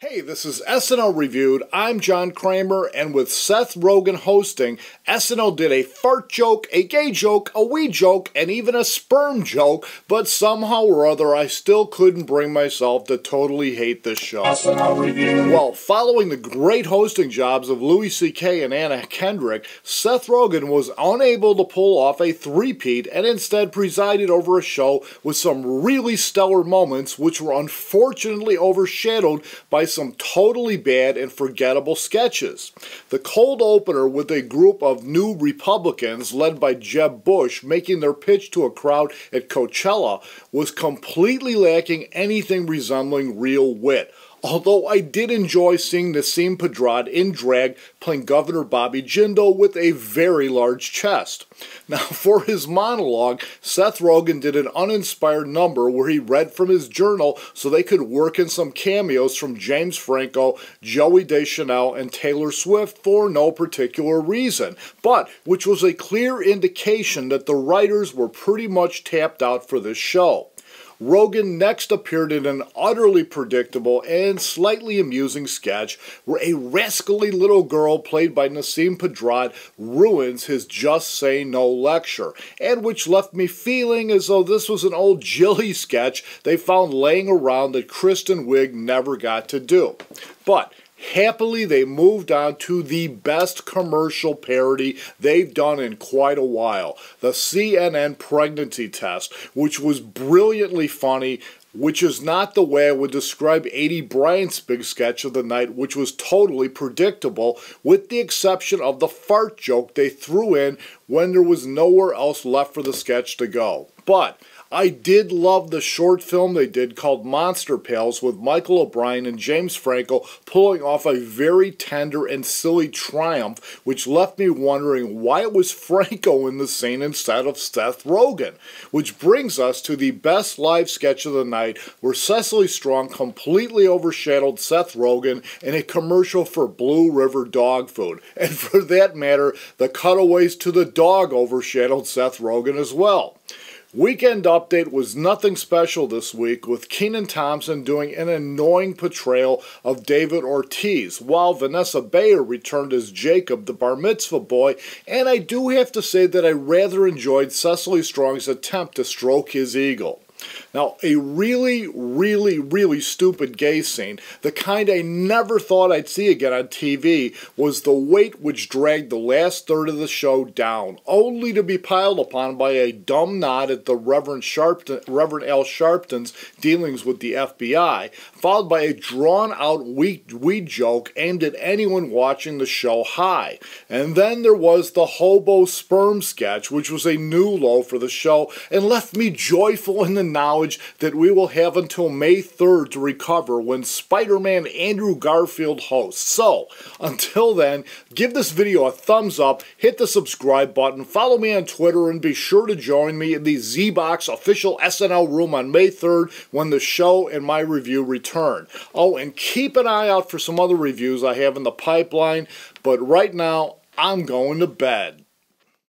Hey, this is SNL Reviewed. I'm John Kramer, and with Seth Rogen hosting, SNL did a fart joke, a gay joke, a wee joke, and even a sperm joke, but somehow or other I still couldn't bring myself to totally hate this show. SNL Reviewed. Well, following the great hosting jobs of Louis C.K. and Anna Kendrick, Seth Rogen was unable to pull off a three-peat and instead presided over a show with some really stellar moments which were unfortunately overshadowed by some totally bad and forgettable sketches. The cold opener with a group of new Republicans led by Jeb Bush making their pitch to a crowd at Coachella was completely lacking anything resembling real wit. Although I did enjoy seeing Nasim Pedrad in drag playing Governor Bobby Jindal with a very large chest. Now, for his monologue, Seth Rogen did an uninspired number where he read from his journal so they could work in some cameos from James Franco, Zoey Deschanel, and Taylor Swift for no particular reason, but which was a clear indication that the writers were pretty much tapped out for this show. Rogen next appeared in an utterly predictable and slightly amusing sketch where a rascally little girl played by Nasim Pedrad ruins his Just Say No lecture, and which left me feeling as though this was an old Jilly sketch they found laying around that Kristen Wiig never got to do. But happily, they moved on to the best commercial parody they've done in quite a while, the CNN pregnancy test, which was brilliantly funny, which is not the way I would describe A.D. Bryant's big sketch of the night, which was totally predictable, with the exception of the fart joke they threw in when there was nowhere else left for the sketch to go. But I did love the short film they did called Monster Pals with Michael O'Brien and James Franco pulling off a very tender and silly triumph, which left me wondering why it was Franco in the scene instead of Seth Rogen. Which brings us to the best live sketch of the night, where Cecily Strong completely overshadowed Seth Rogen in a commercial for Blue River dog food. And for that matter, the cutaways to the dog overshadowed Seth Rogen as well. Weekend Update was nothing special this week, with Kenan Thompson doing an annoying portrayal of David Ortiz, while Vanessa Bayer returned as Jacob, the bar mitzvah boy, and I do have to say that I rather enjoyed Cecily Strong's attempt to stroke his ego. Now, a really stupid gay scene, the kind I never thought I'd see again on TV, was the weight which dragged the last third of the show down, only to be piled upon by a dumb nod at the Reverend Al Sharpton's dealings with the FBI, followed by a drawn-out weed joke aimed at anyone watching the show high. And then there was the hobo sperm sketch, which was a new low for the show, and left me joyful in the knowledge that we will have until May 3rd to recover when Spider-Man Andrew Garfield hosts. So, until then, give this video a thumbs up, hit the subscribe button, follow me on Twitter, and be sure to join me in the Zeebox official SNL room on May 3rd when the show and my review return. Oh, and keep an eye out for some other reviews I have in the pipeline, but right now, I'm going to bed.